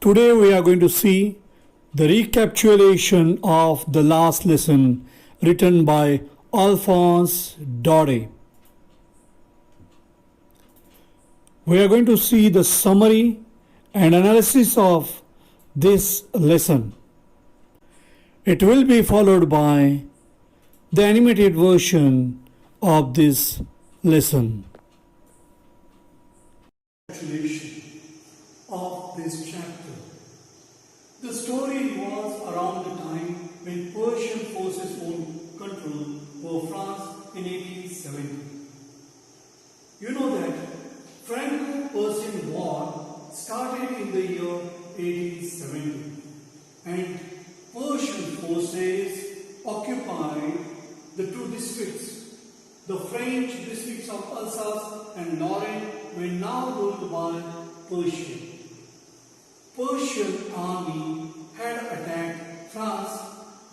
Today we are going to see the recapitulation of the last lesson written by Alphonse Daudet. We are going to see the summary and analysis of this lesson. It will be followed by the animated version of this lesson. Recapitulation of this chapter. The story was around the time when Persian forces won control over France in 1870. You know that Franco-Persian War started in the year 1870 and Persian forces occupied the two districts. The French districts of Alsace and Lorraine were now ruled by Persia. Persian army had attacked France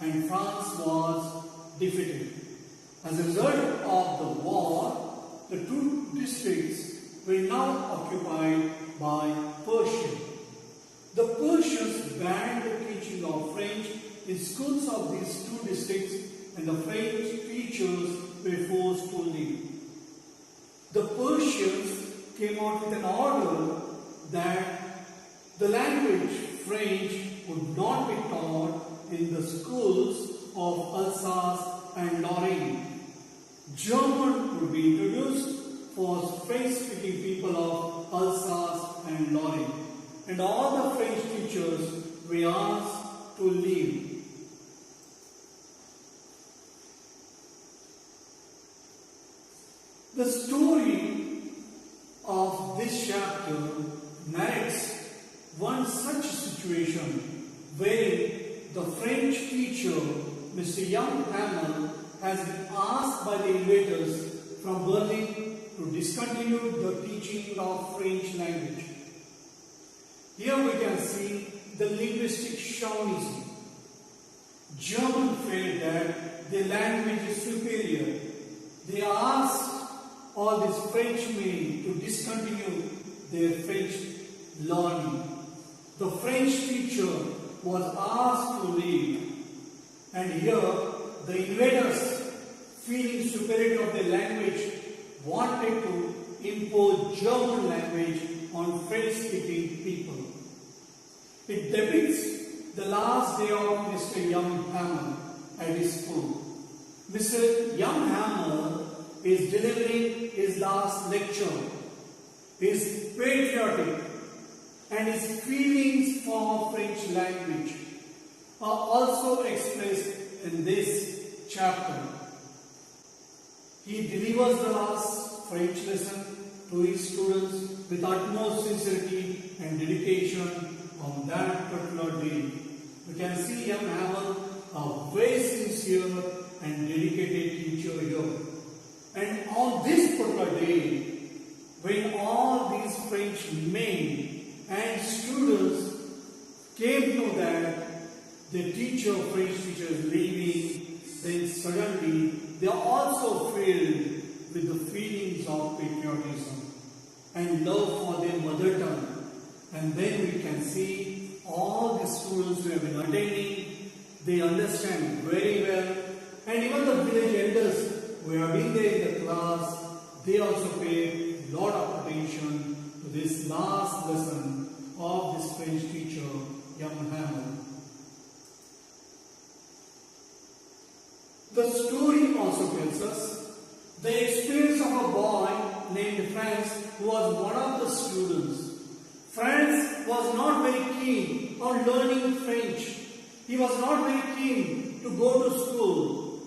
and France was defeated. As a result of the war, the two districts were now occupied by Persia. The Persians banned the teaching of French in schools of these two districts and the French teachers were forced to leave. The Persians came out with an order that the language French would not be taught in the schools of Alsace and Lorraine. German would be introduced for French-speaking people of Alsace and Lorraine. And all the French teachers were asked to leave. The story of this chapter narrates one such situation where the French teacher, Mr. Young Hamel, has been asked by the invaders from Berlin to discontinue the teaching of French language. Here we can see the linguistic chauvinism. Germans felt that their language is superior. They asked all these Frenchmen to discontinue their French learning. The French teacher was asked to leave, and here the invaders, feeling superiority of their language, wanted to impose German language on French-speaking people. It depicts the last day of Mr. Young Hamel at his school. Mr. Young Hamel is delivering his last lecture. He is patriotic and his feelings for French language are also expressed in this chapter. He delivers the last French lesson to his students with utmost sincerity and dedication on that particular day. We can see young Hamel, a very sincere and dedicated teacher here. And on this particular day, when all these French men and students came to know that the teacher, French teacher, is leaving, then suddenly they are also filled with the feelings of patriotism and love for their mother tongue. And then we can see all the students who have been attending, they understand very well. And even the village elders who have been there in the class, they also pay a lot of attention to this last lesson of this French teacher, Young Hamel. The story also tells us the experience of a boy named Franz who was one of the students. Franz was not very keen on learning French. He was not very keen to go to school.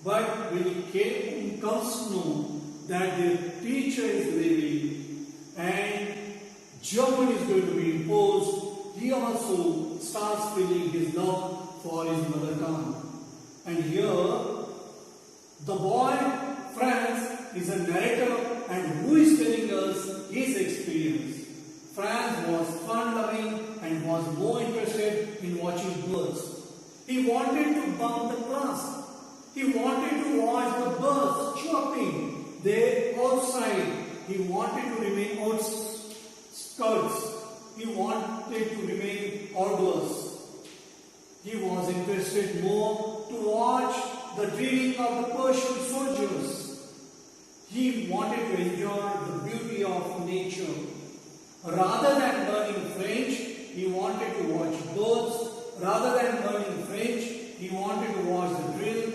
But when he comes to know that the teacher is leaving and German is going to be imposed, he also starts feeling his love for his mother tongue. And here, the boy Franz is a narrator and who is telling us his experience. Franz was fun-loving and was more interested in watching birds. He wanted to bunk the class. He wanted to watch the birds chirping there outside. He wanted to remain outskirts. he wanted to remain outdoors. He was interested more to watch the drilling of the Persian soldiers. He wanted to enjoy the beauty of nature. Rather than learning French, he wanted to watch birds. Rather than learning French, he wanted to watch the drill.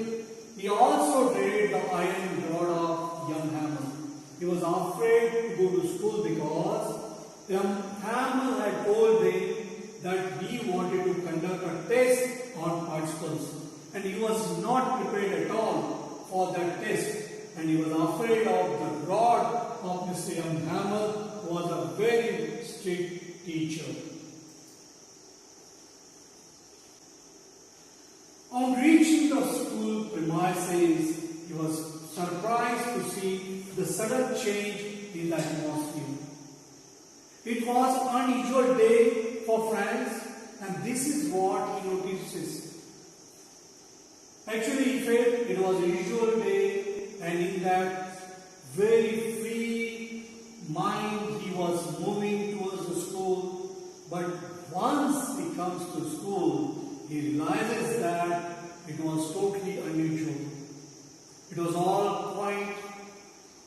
He also dreaded the iron rod of young Hamel. He was afraid to go to school because young Hamel had told him that he wanted to conduct a test on particles, and he was not prepared at all for that test, and he was afraid of the rod of Mr. Young Hamel, who was a very strict teacher. On reaching the school premises, he was surprised to see the sudden change in the atmosphere. It was an unusual day for France, and this is what he notices. Actually, he felt it was a usual day, and in that very free mind he was moving towards the school. But once he comes to school, he realizes that it was totally unusual. It was all quiet.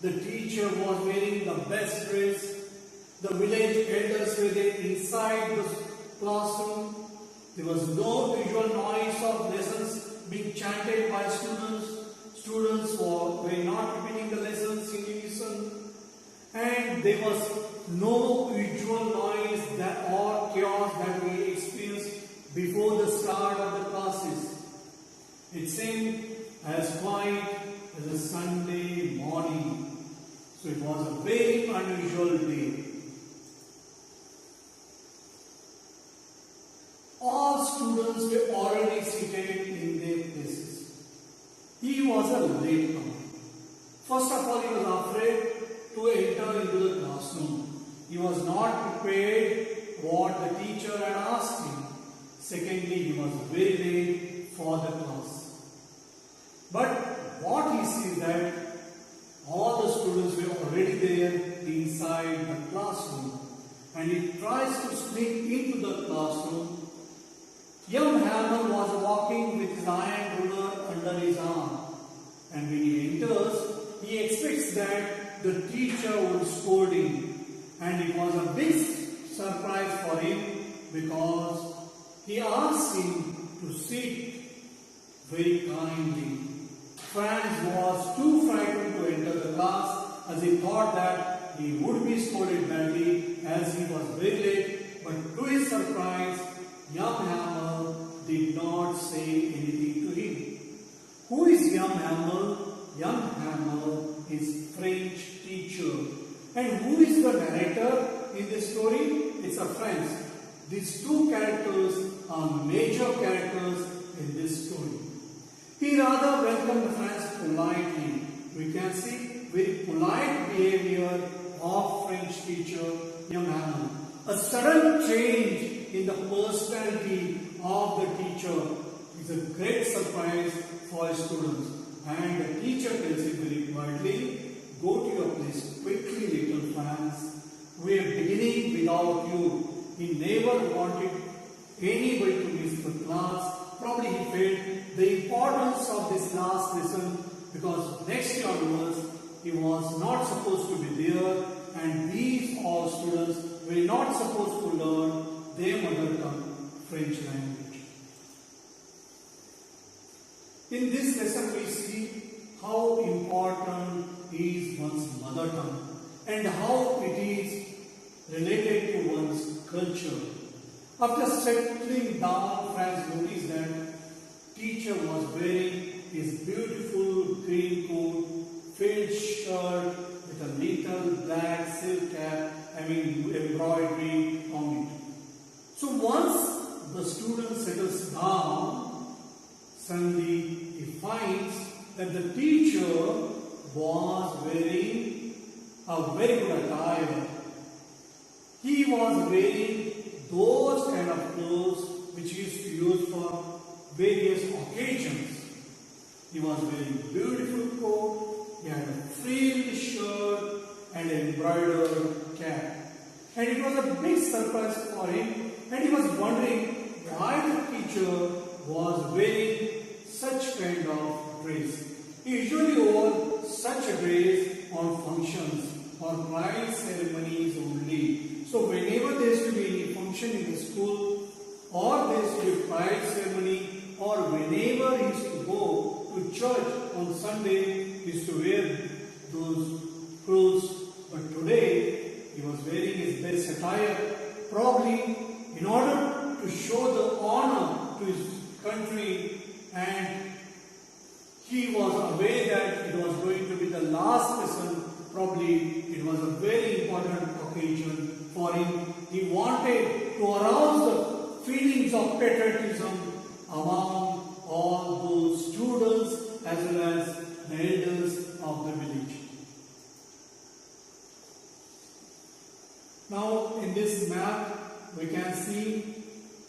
The teacher was wearing the best dress. The village elders were there inside the classroom. There was no usual noise of lessons being chanted by students. Students were not repeating the lessons in unison. And there was no usual noise or chaos that we experienced before the start of the classes. It seemed as quiet as a Sunday morning. So it was a very unusual day. All students were already seated in their places. He was a late comer. First of all, he was afraid to enter into the classroom. He was not prepared what the teacher had asked him. Secondly, he was very late for the class. But what he sees that all the students were already there inside the classroom, and he tries to sneak into the classroom. Young Hamel was walking with his iron ruler under his arm, and when he enters, he expects that the teacher would scold him, and it was a big surprise for him because he asked him to sit very kindly. Franz was too frightened to enter the class, as he thought that he would be scolded badly as he was very late, but to his surprise, young Hamel did not say anything to him. Who is young Hamel? Young Hamel is French teacher. And who is the narrator in this story? It's a Franz. These two characters are major characters in this story. He rather welcomed Franz politely. We can see very polite behavior of French teacher young Hamel. A sudden change in the personality of the teacher is a great surprise for his students. And the teacher tells him very quietly, go to your place quickly, little Franz. We are beginning without you. He never wanted anybody to miss the class. Probably he felt the importance of this last lesson because next year onwards he was not supposed to be there, and these all students were not supposed to learn their mother tongue, French language. In this lesson we see how important is one's mother tongue and how it is related to one's culture. After settling down, Franz noticed that teacher was wearing his beautiful green coat, filled shirt with a little black silk cap having embroidery on it. So once the student settles down, suddenly he finds that the teacher was wearing a very good attire. He was wearing those kind of clothes which he used to use for various occasions. He was wearing a beautiful coat, he had a frilled shirt and an embroidered cap. And it was a big surprise for him, and he was wondering why the teacher was wearing such kind of dress. He usually wore such a dress on functions or pride ceremonies only. So whenever there used to be any function in the school, or there used to be pride ceremony, or whenever he used to go to church on Sunday, he used to wear those clothes. But today, he was wearing his best attire, probably in order to show the honor to his country, and he was aware that it was going to be the last lesson. Probably it was a very important occasion for him. He wanted to arouse the feelings of patriotism among all those students as well as the elders of the village. Now in this map we can see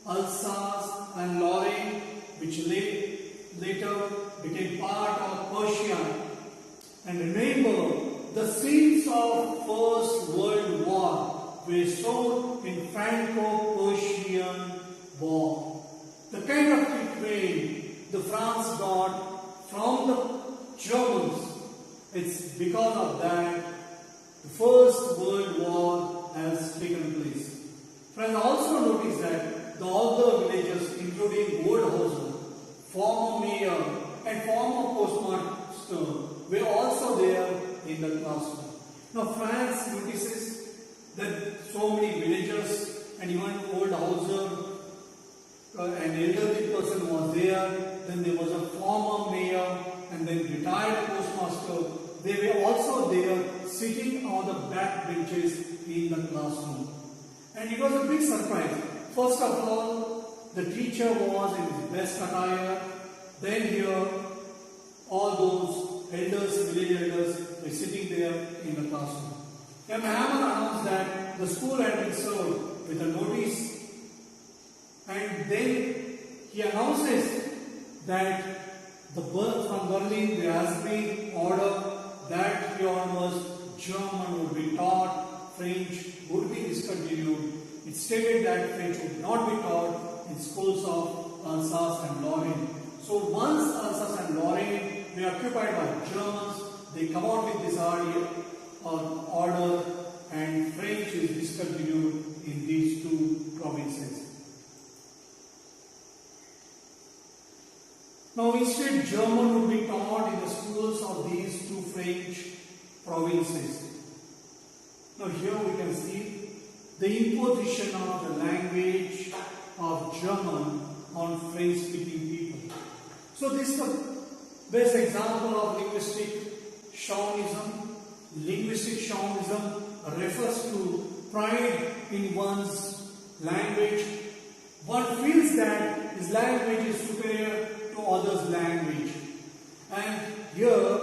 Alsace and Lorraine, which later became part of Persia. And remember, the scenes of First World War were shown in Franco-Persian War. The kind of treatment the France got from the Germans, it's because of that the First World War has taken place. Friends, also notice that all the villagers, including Goldhausen, former mayor and former postmaster, were also there in the classroom. Now France notices that so many villagers and even Goldhausen, an elderly person was there, then there was a former mayor and then retired postmaster. They were also there sitting on the back benches in the classroom. And it was a big surprise. First of all, the teacher was in his best attire. Then here, all those elders, village elders, were sitting there in the classroom. A Hammer announced that the school had been served with a notice, and then he announces that from Berlin there has been order that here onwards German would be taught, French would be discontinued. It stated that French would not be taught in schools of Alsace and Lorraine. So once Alsace and Lorraine were occupied by Germans, they come out with this order, and French is discontinued in these two provinces. Now instead German would be taught in the schools of these two French provinces. Now here we can see the imposition of the language of German on French speaking people. So this is the best example of linguistic chauvinism. Linguistic chauvinism refers to pride in one's language. One feels that his language is superior to others' language. And here,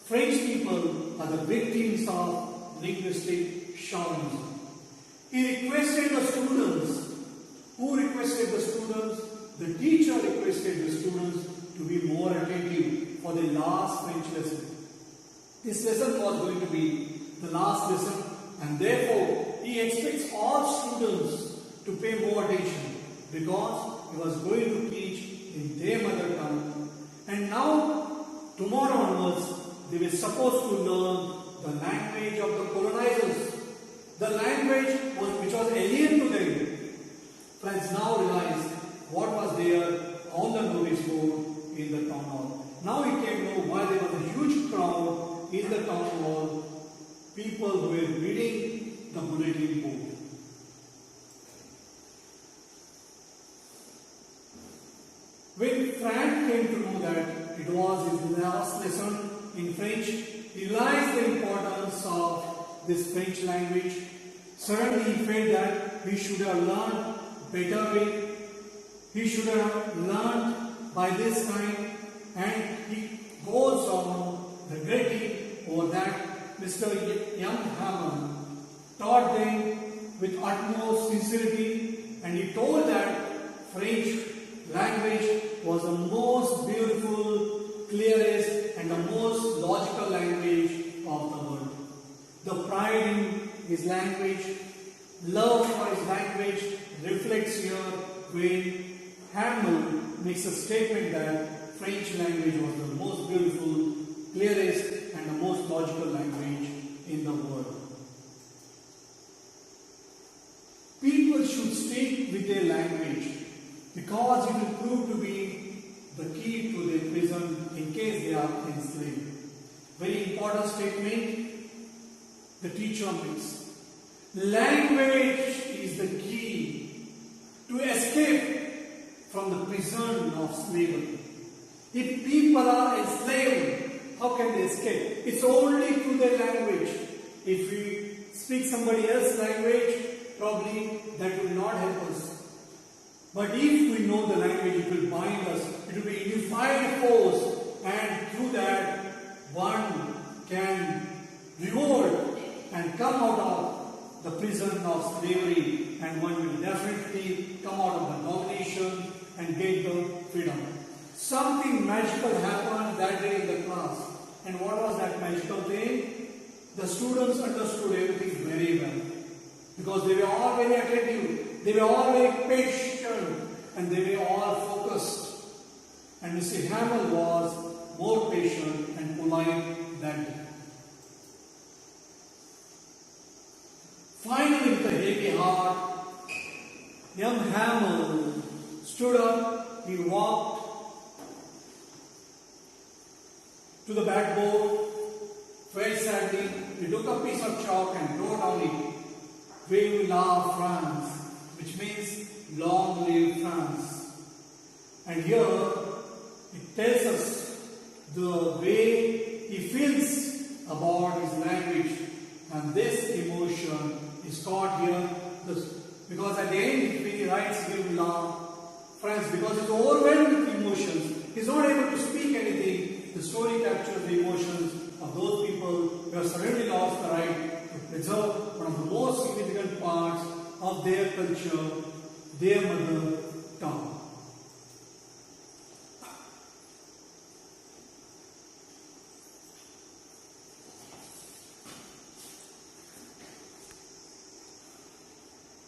French people are the victims of linguistic chauvinism. He requested the students. Who requested the students? The teacher requested the students to be more attentive for the last French lesson. This lesson was going to be the last lesson, and therefore he expects all students to pay more attention because he was going to teach in their mother tongue. And now, tomorrow onwards, they were supposed to learn the language of the colonizers. The language which was alien to them. Friends, now realize what was there on the notice board in the town hall. Now you can know why there was a huge crowd in the town hall. People who were reading the bulletin board. When Frank came to know that it was his last lesson in French, he realized the importance of this French language. Suddenly he felt that he should have learned better way. He should have learned by this time, and he goes on regretting over that Mr. Young Hammond taught them with utmost sincerity, and he told that French language was the most beautiful, clearest and the most logical language of the world. The pride in his language love for his language reflects here when Hamel makes a statement that French language was the most beautiful, clearest and the most logical language in the world. People should stick with their language because it will prove to be the key to their prison in case they are enslaved. Very important statement the teacher makes. Language is the key to escape from the prison of slavery. If people are enslaved, how can they escape? It's only through their language. If we speak somebody else's language, probably that will not help us. But if we know the language, it will bind us. It will be a unified force, and through that, one can revolt and come out of the prison of slavery, and one will definitely come out of the domination and get the freedom. Something magical happened that day in the class. And what was that magical thing? The students understood everything very well. Because they were all very attentive, they were all very patient, and they were all focused. And Mr. Hamel was more patient and polite than that. Finally, with a heavy heart, young Hamel stood up, he walked to the backboard, very sadly, he took a piece of chalk and wrote on it, Vive la France, which means long live France. And here it tells us the way he feels about his language, and this emotion is caught here because at the end when he writes Vive la France, because he's overwhelmed with emotions, he's not able to speak anything. The story captures the emotions of those people who have suddenly lost the right to preserve one of the most significant parts of their culture, their mother tongue.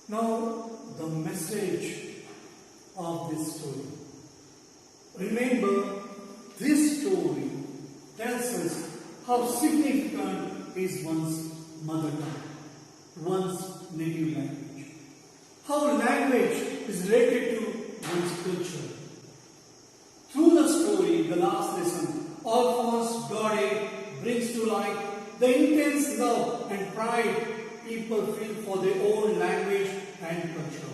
Now, the message of this story. Remember, this story tells us how significant is one's mother tongue, one's native language. How language is related to one's culture. Through the story, the last lesson, Alphonse Daudet brings to light the intense love and pride people feel for their own language and culture.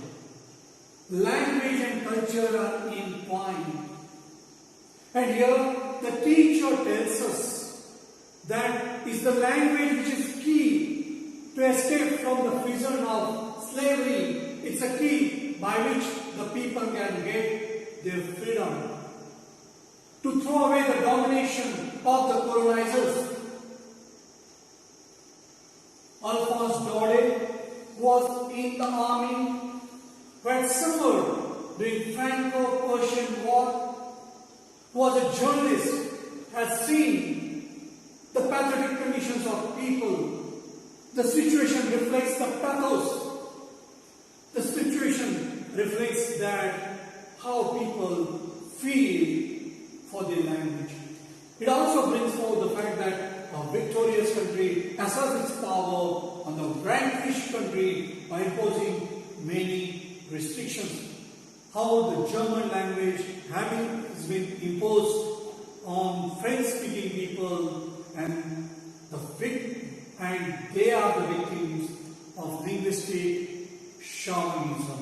Language and culture are entwined. And here the teacher tells us that is the language which is key to escape from the prison of slavery. It's a key by which the people can get their freedom. To throw away the domination of the colonizers. Alphonse Daudet was in the army who had suffered during Franco-Prussian War, who was a journalist, has seen the pathetic conditions of people. The situation reflects the pathos. The situation reflects that how people feel for their language. It also brings forward the fact that a victorious country asserts its power on the vanquished country by imposing many restrictions. How the German language has been imposed on French-speaking people, and they are the victims of linguistic shamanism.